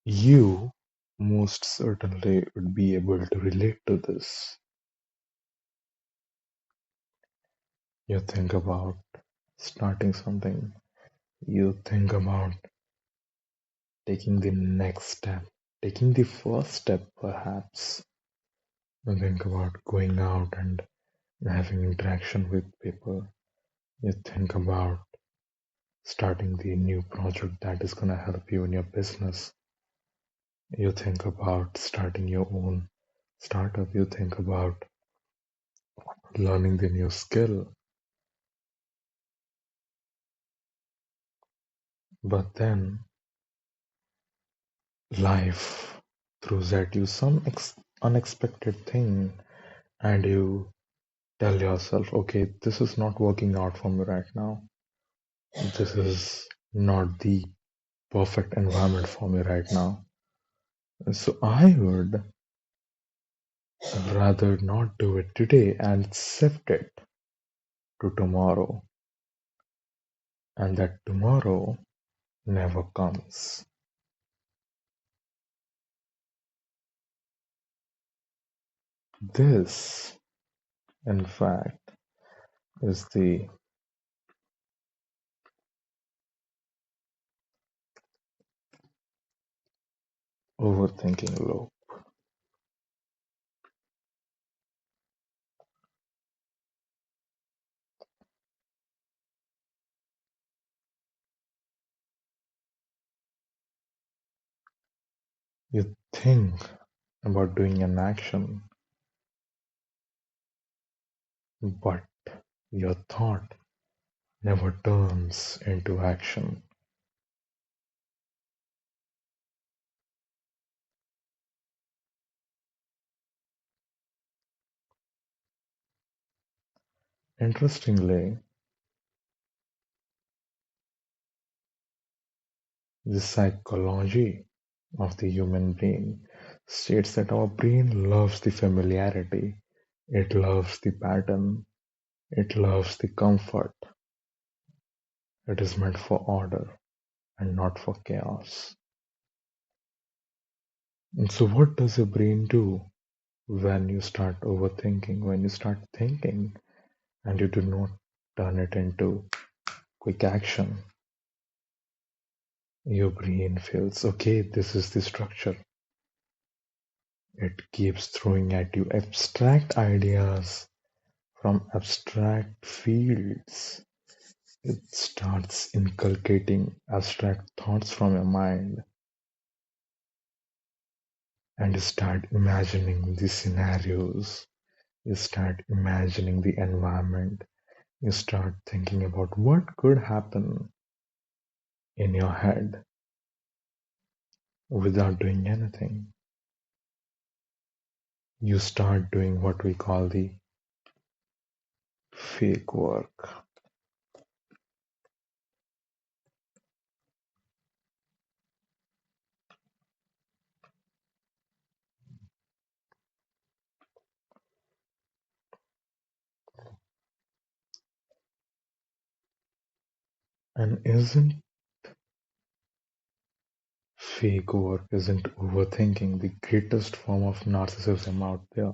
You most certainly would be able to relate to this. You think about starting something, you think about taking the next step, taking the first step perhaps. You think about going out and having interaction with people. You think about starting the new project that is going to help you in your business. You think about starting your own startup. You think about learning the new skill. But then life throws at you some unexpected thing, and you tell yourself, okay, this is not working out for me right now. This is not the perfect environment for me right now. So I would rather not do it today and shift it to tomorrow, and that tomorrow never comes. This, in fact, is the overthinking loop. You think about doing an action, but your thought never turns into action. Interestingly, the psychology of the human brain states that our brain loves the familiarity, it loves the pattern, it loves the comfort. It is meant for order and not for chaos. And so, what does your brain do when you start overthinking, when you start thinking and you do not turn it into quick action? Your brain feels, okay, this is the structure. It keeps throwing at you abstract ideas from abstract fields. It starts inculcating abstract thoughts from your mind, and you start imagining the scenarios. You start imagining the environment. You start thinking about what could happen in your head without doing anything. You start doing what we call the fake work. And isn't overthinking the greatest form of narcissism out there?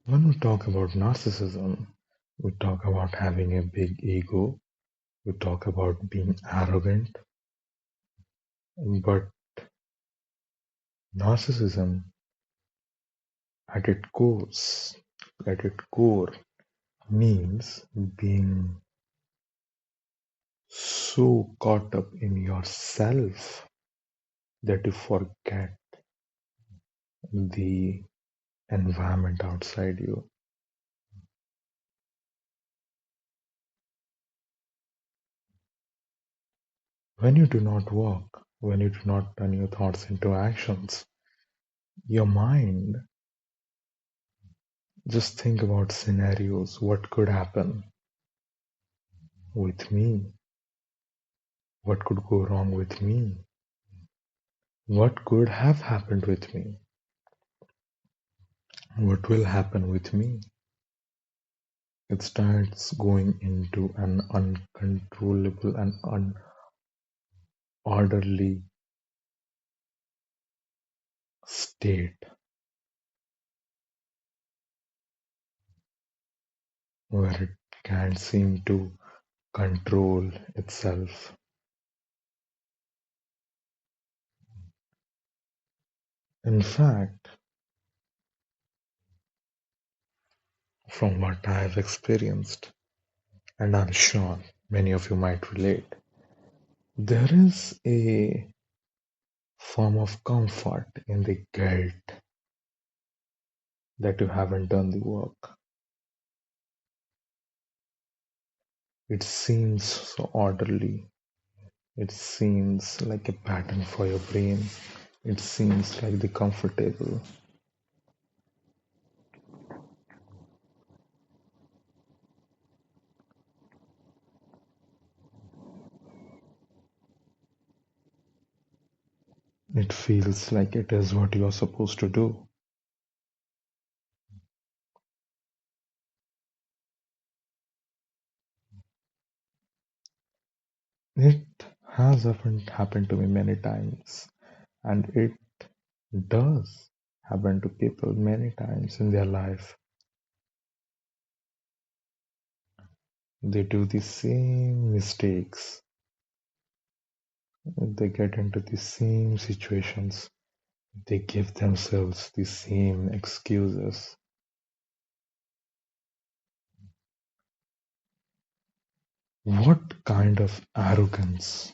When we talk about narcissism, we talk about having a big ego, we talk about being arrogant, but narcissism at its core means being so caught up in yourself that you forget the environment outside you. When you do not work, when you do not turn your thoughts into actions, your mind just think about scenarios. What could happen with me? What could go wrong with me? What could have happened with me? What will happen with me? It starts going into an uncontrollable and orderly state where it can't seem to control itself. In fact, from what I have experienced, and I'm sure many of you might relate, there is a form of comfort in the guilt that you haven't done the work. It seems so orderly. It seems like a pattern for your brain. It seems like the comfortable. It feels like it is what you are supposed to do. It has happened to me many times, and it does happen to people many times in their life. They do the same mistakes, they get into the same situations, they give themselves the same excuses. What kind of arrogance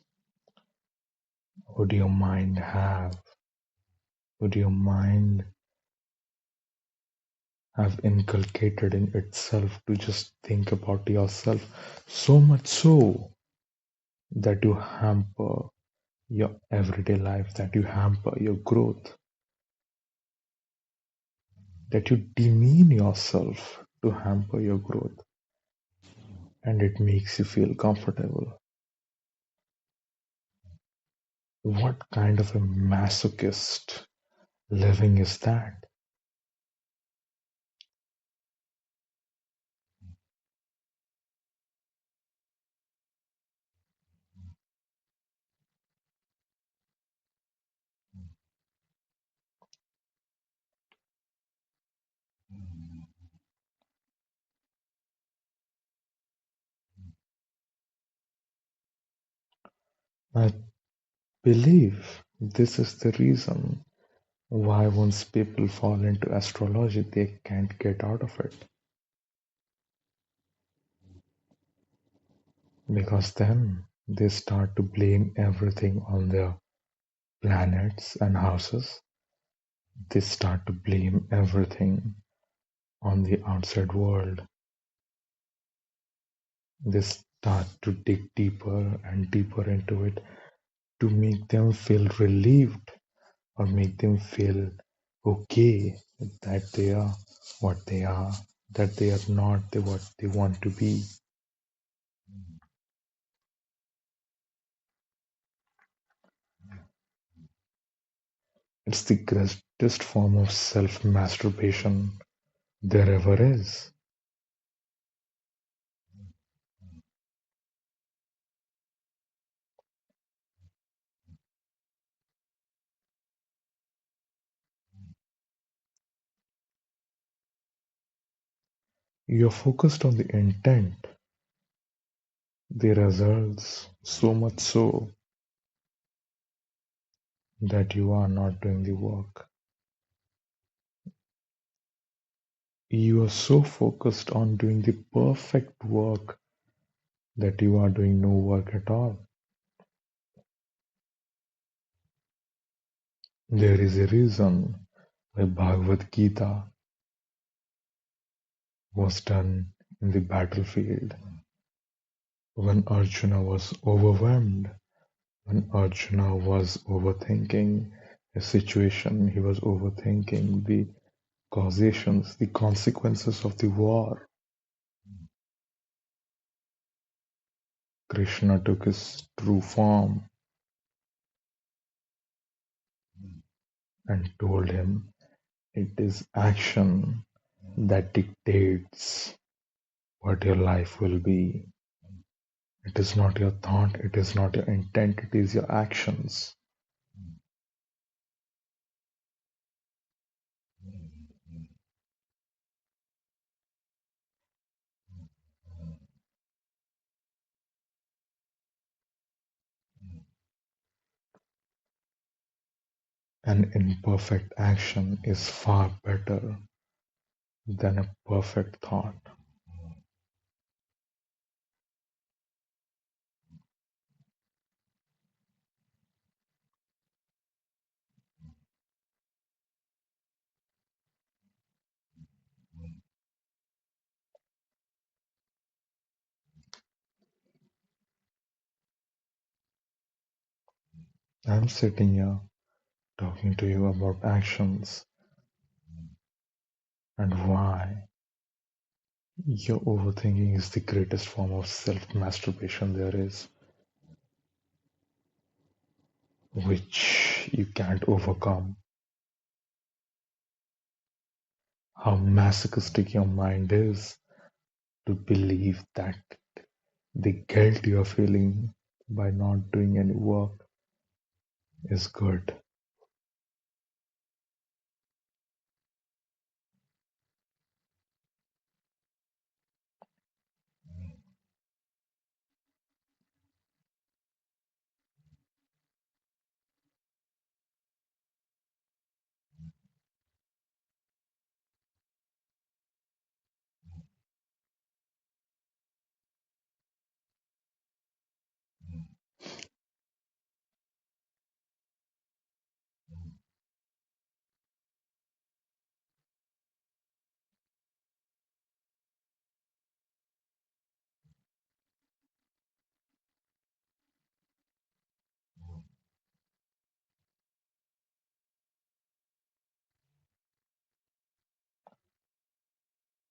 would your mind have? Would your mind have inculcated in itself to just think about yourself so much so that you hamper your everyday life, that you hamper your growth, that you demean yourself to hamper your growth, and it makes you feel comfortable? What kind of a masochist living is that? I believe this is the reason why once people fall into astrology, they can't get out of it. Because then they start to blame everything on their planets and houses. They start to blame everything on the outside world. They start to dig deeper and deeper into it to make them feel relieved or make them feel okay that they are what they are, that they are not what they want to be. It's the greatest form of self masturbation there ever is. You're focused on the intent, the results, so much so that you are not doing the work. You are so focused on doing the perfect work that you are doing no work at all. There is a reason why Bhagavad Gita was done in the battlefield when Arjuna was overwhelmed, when Arjuna was overthinking a situation, he was overthinking the causations, the consequences of the war. Krishna took his true form and told him, it is action that dictates what your life will be. It is not your thought, it is not your intent, it is your actions. An imperfect action is far better than a perfect thought. I'm sitting here talking to you about actions and why your overthinking is the greatest form of self masturbation there is, which you can't overcome. How masochistic your mind is to believe that the guilt you're feeling by not doing any work is good.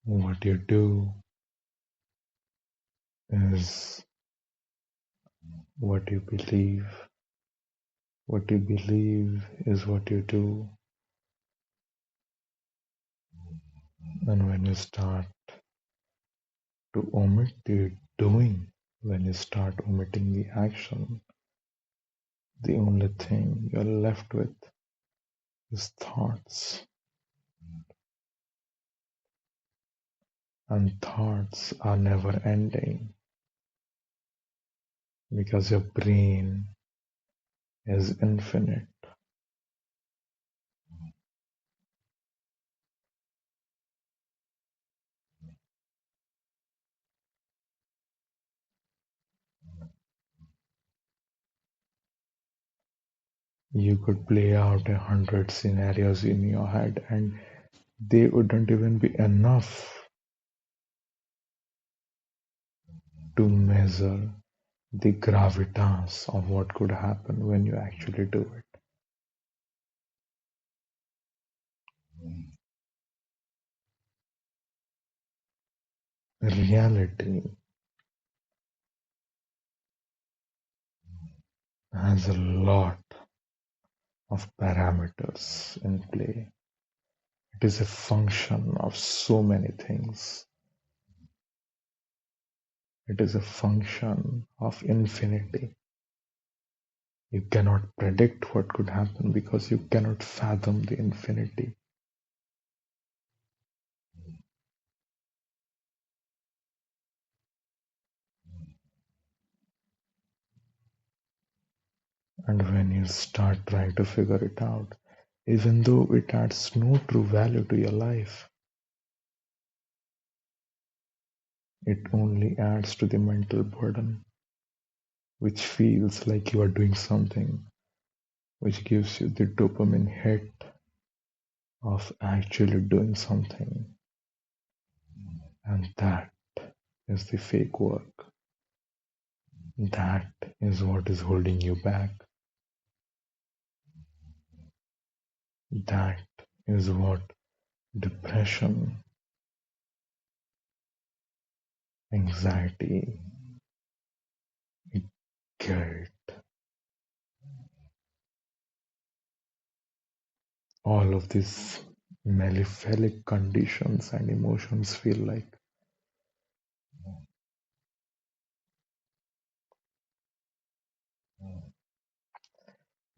What you do is what you believe. What you believe is what you do. And when you start to omit the doing, when you start omitting the action, the only thing you're left with is thoughts. And thoughts are never ending because your brain is infinite. You could play out 100 scenarios in your head and they wouldn't even be enough to measure the gravitas of what could happen when you actually do it. Reality has a lot of parameters in play. It is a function of so many things. It is a function of infinity. You cannot predict what could happen because you cannot fathom the infinity. And when you start trying to figure it out, even though it adds no true value to your life, it only adds to the mental burden, which feels like you are doing something, which gives you the dopamine hit of actually doing something. And that is the fake work. That is what is holding you back. That is what depression, anxiety, guilt, all of these malefic conditions and emotions feel like.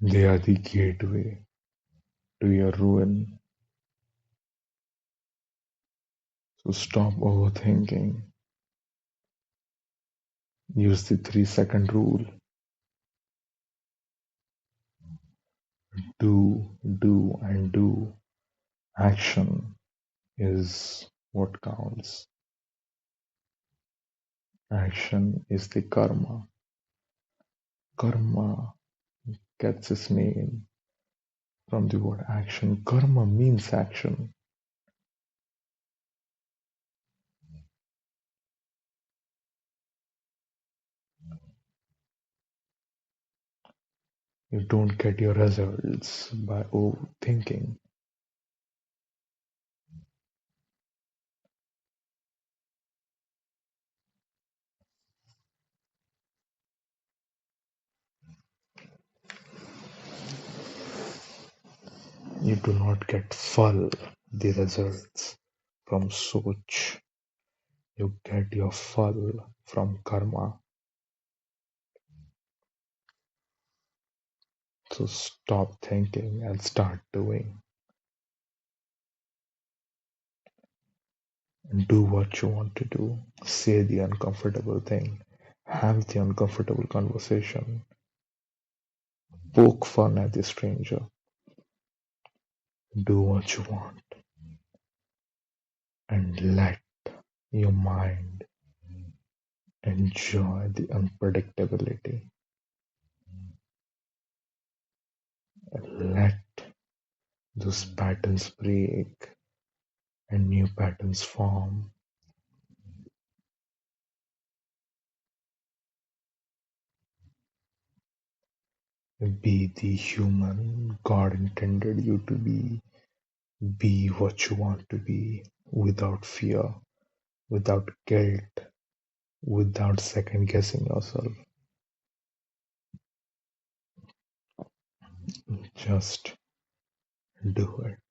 They are the gateway to your ruin. So stop overthinking. Use the 3-second rule. Do, and do. Action is what counts. Action is the karma. Karma gets its name from the word action. Karma means action. You don't get your results by overthinking. You do not get full the results from Soch. You get your full from karma. So stop thinking and start doing. Do what you want to do. Say the uncomfortable thing. Have the uncomfortable conversation. Poke fun at the stranger. Do what you want and let your mind enjoy the unpredictability. Let those patterns break and new patterns form. Be the human God intended you to be. Be what you want to be without fear, without guilt, without second guessing yourself. Just do it.